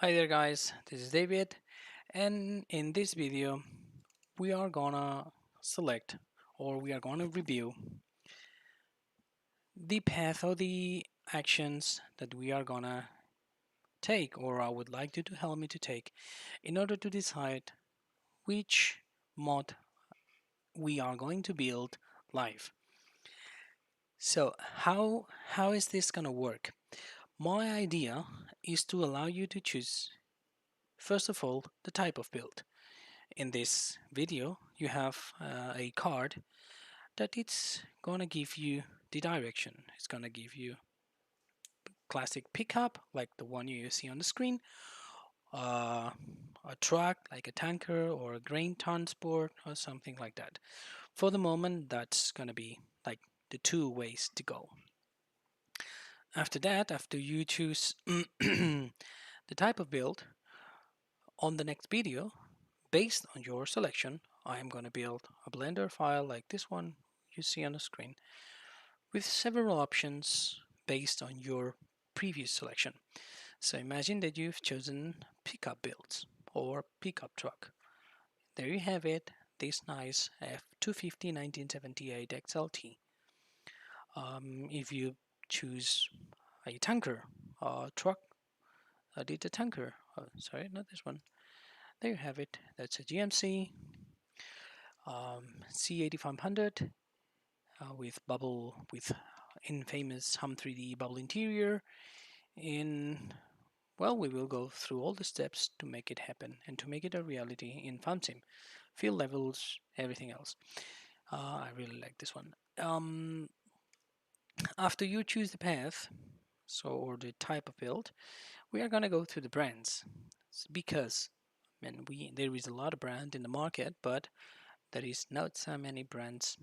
Hi there guys, this is David, and in this video we are gonna select or we are gonna review the path or the actions that we are gonna take, or I would like you to help me to take in order to decide which mod we are going to build live. So how is this gonna work? My idea is to allow you to choose first of all the type of build. In this video you have a card that it's gonna give you the direction. It's gonna give you classic pickup like the one you see on the screen, uh, a truck like a tanker or a grain transport or something like that. For the moment that's gonna be like the two ways to go. After that, after you choose the type of build, on the next video, based on your selection, I am going to build a Blender file like this one you see on the screen with several options based on your previous selection. So imagine that you've chosen pickup builds or pickup truck. There you have it, this nice F250 1978 XLT. If you choose a tanker truck, I did a tanker, sorry, not this one. There you have it, that's a GMC C8500 with infamous Hum 3D bubble interior. In well, we will go through all the steps to make it happen and to make it a reality in FarmSim, field levels, everything else. I really like this one. After you choose the path, so or the type of build, we are gonna go through the brands because there is a lot of brand in the market, but there is not so many brands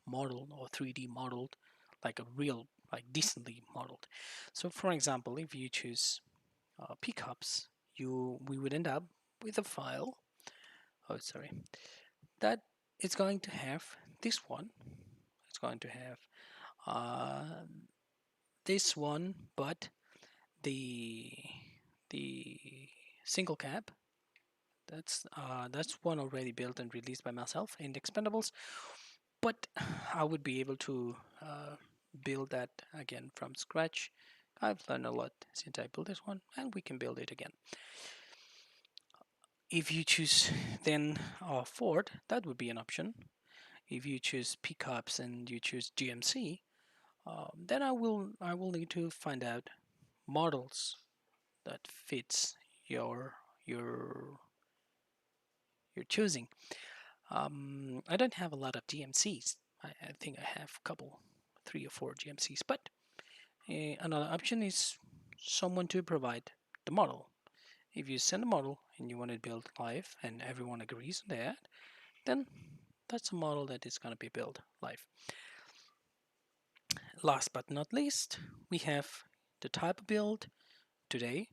modeled or 3D modeled like a real, like decently modeled. So for example, if you choose pickups, we would end up with a file. Oh, sorry. That it's going to have this one. It's going to have uh, this one, but the the single cab. That's one already built and released by myself in the Expendables. But I would be able to build that again from scratch. I've learned a lot since I built this one, and we can build it again. If you choose then Ford, that would be an option. If you choose pickups and you choose GMC, then I will need to find out models that fits your your your choosing. I don't have a lot of GMCs. I think I have a couple, 3 or 4 GMCs, but another option is someone to provide the model. If you send a model and you want to build live and everyone agrees on that, then that's a model that is going to be built live. Last but not least, we have the type of build. Today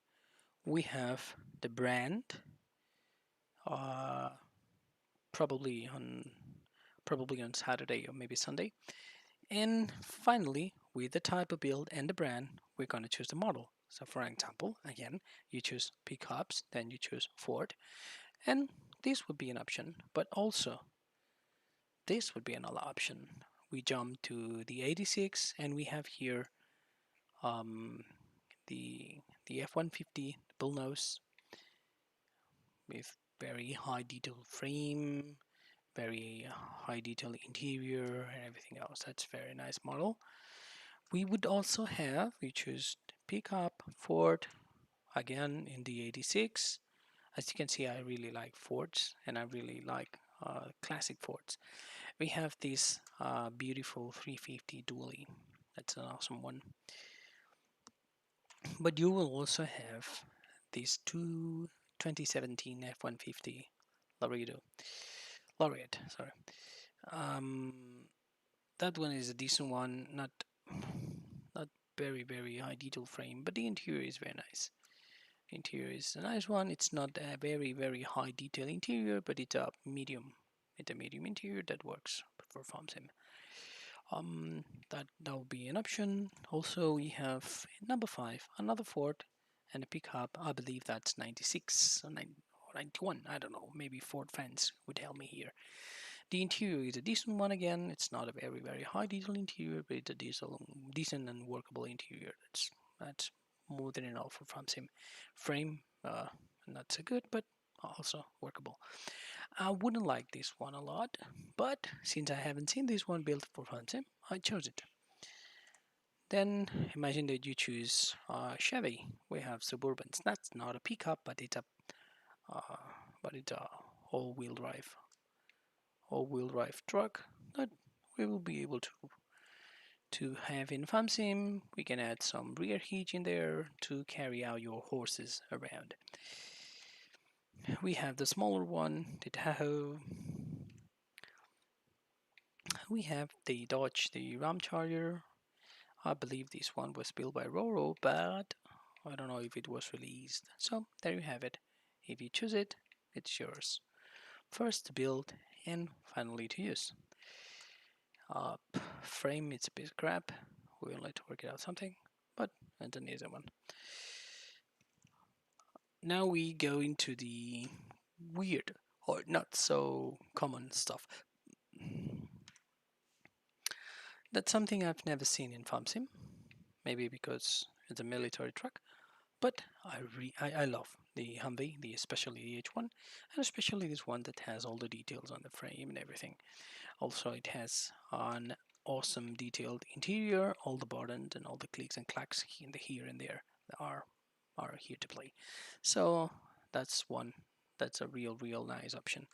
we have the brand, uh, probably on Saturday or maybe Sunday. And finally, with the type of build and the brand, we're going to choose the model. So for example, again, you choose pickups, then you choose Ford, and this would be an option, but also this would be another option. We jump to the 86 and we have here um, the F150 bullnose with very high detail frame, very high detail interior and everything else. That's a very nice model. We would also have, we choose pickup Ford again in the 86. As you can see, I really like Fords and I really like classic Fords. We have this beautiful 350 dually. That's an awesome one. But you will also have these two 2017 F-150 Laureate, sorry. Um, that one is a decent one, not very high detail frame, but the interior is very nice. Interior is a nice one. It's not a very high detail interior, but it's a medium. It's a medium interior that works for farm sim. That will be an option. Also, we have number 5, another Ford, and a pickup, I believe that's 96 or 91, I don't know, maybe Ford fans would help me here. The interior is a decent one again. It's not a very high detail interior, but it's a decent and workable interior. That's more than enough for FarmSim. Frame, not so good, but also workable. I wouldn't like this one a lot, but since I haven't seen this one built for FarmSim, I chose it. Then imagine that you choose Chevy. We have Suburbans. That's not a pickup, but uh, it's a all-wheel drive truck that we will be able to have in FarmSim. We can add some rear hitch in there to carry out your horses around. We have the smaller one, the Tahoe. We have the Dodge, the Ram Charger. I believe this one was built by Roro, but I don't know if it was released. So there you have it. If you choose it, it's yours. First to build and finally to use. Frame, it's a bit crap. We'll need to work it out something, but it's an easy one. Now we go into the weird or not so common stuff. That's something I've never seen in FarmSim. Maybe because it's a military truck, but I love the Humvee, especially the H1, and especially this one that has all the details on the frame and everything. Also, it has an awesome detailed interior. All the buttons and all the clicks and clacks in the here and there are here to play. So that's one. That's a real nice option.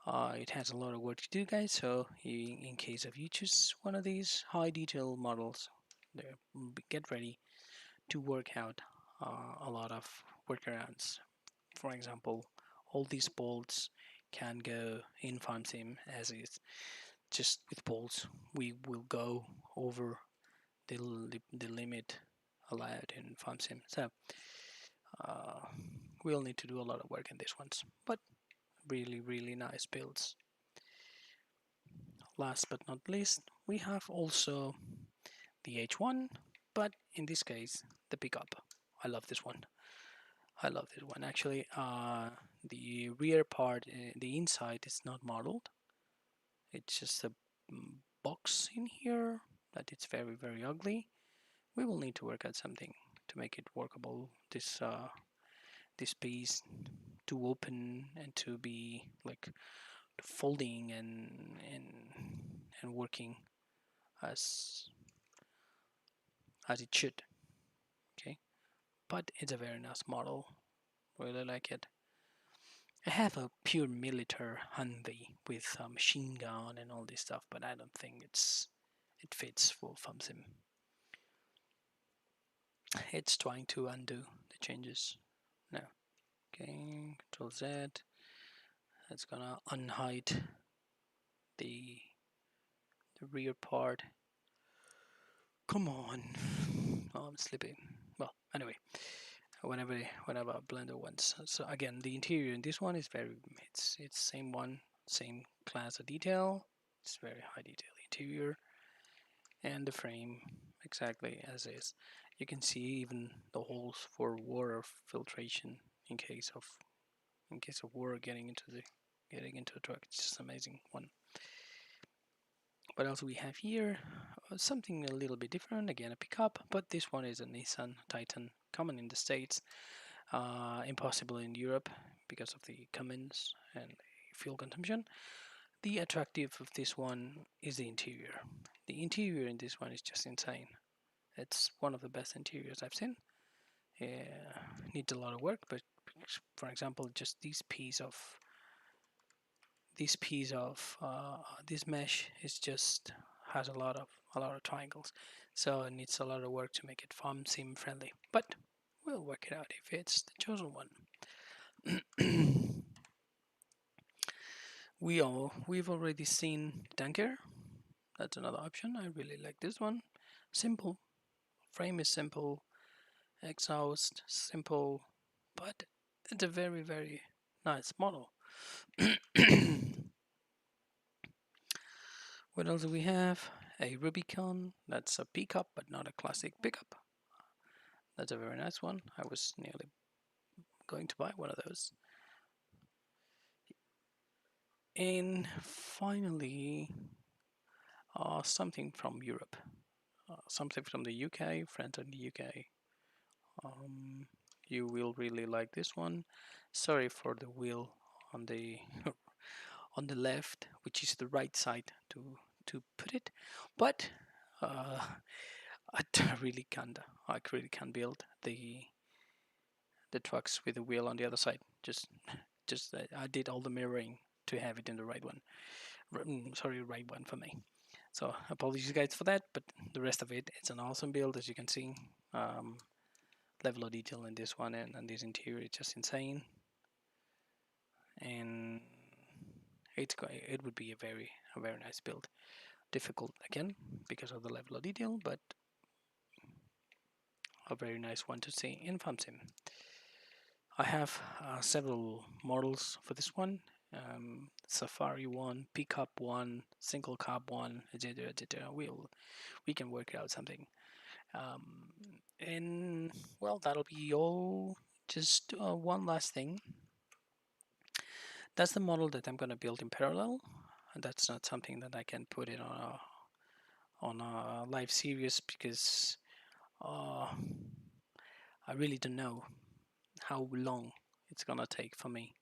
It has a lot of work to do, guys. So in case of you choose one of these high detail models, get ready to work out a lot of workarounds. For example, all these bolts can go in FarmSim as is. Just with bolts, we will go over the limit allowed in FarmSim. So uh, we'll need to do a lot of work in these ones, but really nice builds. Last but not least, we have also the H1, but in this case, the pickup. I love this one. I love this one. Actually, the rear part, the inside is not modeled. It's just a box in here that it's very ugly. We will need to work out something to make it workable. This piece to open and to be like folding and working as it should. Okay, but it's a very nice model. Really like it. I have a pure military Humvee with a machine gun and all this stuff, but I don't think it fits for FarmSim. It's trying to undo the changes now. Okay, Control Z. It's gonna unhide the rear part. Come on. Oh, I'm sleeping. Well, anyway, whenever Blender wants. So again, the interior in this one is it's same one, same class of detail. It's very high detail interior, and the frame exactly as is. You can see even the holes for water filtration in case of water getting into the truck. It's just amazing one. What else we have here? Something a little bit different. Again, a pickup, but this one is a Nissan Titan, common in the States, impossible in Europe because of the Cummins and fuel consumption. The attractive of this one is the interior. The interior in this one is just insane. It's one of the best interiors I've seen. Needs a lot of work, but for example, just this mesh is just has a lot of triangles, so it needs a lot of work to make it FarmSim friendly. But we'll work it out if it's the chosen one. We've already seen Tanker. That's another option. I really like this one. Simple. Frame is simple. Exhaust simple, but it's a very nice model. What else do we have? A Rubicon. That's a pickup, but not a classic pickup. That's a very nice one. I was nearly going to buy one of those. And finally, something from Europe, something from the UK, friends in the UK. Um, you will really like this one. Sorry for the wheel on the on the left, which is the right side to put it, but uh, I really can't. I really can't build the trucks with the wheel on the other side. Just I did all the mirroring to have it in the right one. Sorry, right one for me. So apologies guys for that, but the rest of it, it's an awesome build as you can see. Um, Level of detail in this one and this interior is just insane, and it would be a very nice build. Difficult again because of the level of detail, but a very nice one to see in FunSim. I have several models for this one. Safari one, pickup one, single cab one, etc. etc. We can work out something. Um, and well, that'll be all. Just one last thing. That's the model that I'm going to build in parallel. And that's not something that I can put it on a live series because uh, I really don't know how long it's going to take for me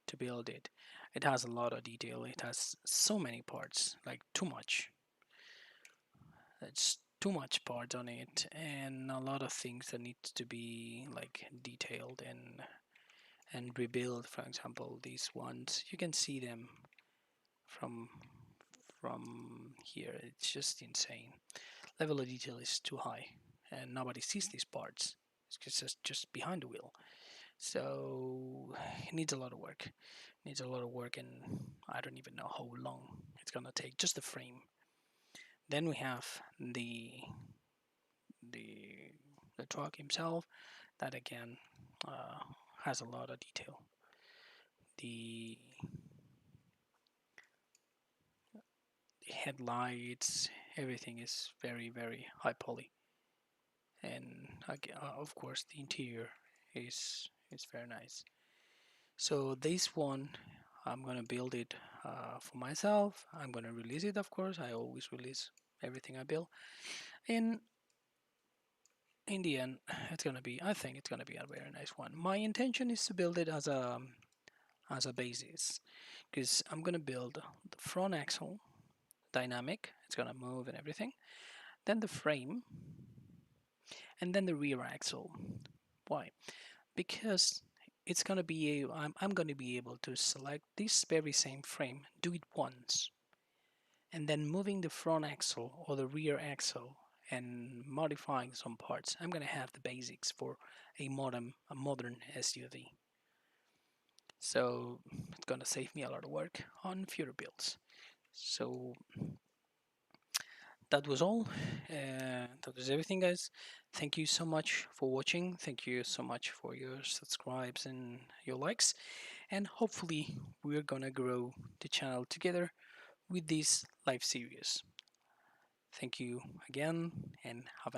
to build it. It has a lot of detail. It has so many parts, like too much. It's too much parts on it, and a lot of things that need to be like detailed and rebuilt. For example, these ones you can see them from here. It's just insane. Level of detail is too high, and nobody sees these parts. It's just behind the wheel. So it needs a lot of work. It needs a lot of work, and I don't even know how long it's gonna take. Just the frame. Then we have the the truck himself. That again uh, has a lot of detail. The headlights, everything is very high poly, and of course the interior is very nice. So this one, I'm gonna build it for myself. I'm gonna release it, of course. I always release everything I build. And in the end, it's gonna be. I think it's gonna be a very nice one. My intention is to build it as a basis, because I'm gonna build the front axle dynamic. It's gonna move and everything. Then the frame, and then the rear axle. Why? Because it's gonna be I'm gonna be able to select this very same frame, do it once, and then moving the front axle or the rear axle and modifying some parts. I'm gonna have the basics for a modern SUV. So it's gonna save me a lot of work on future builds. So that was all. That was everything, guys. Thank you so much for watching. Thank you so much for your subscribes and your likes. And hopefully, we're gonna grow the channel together with this live series. Thank you again, and have a nice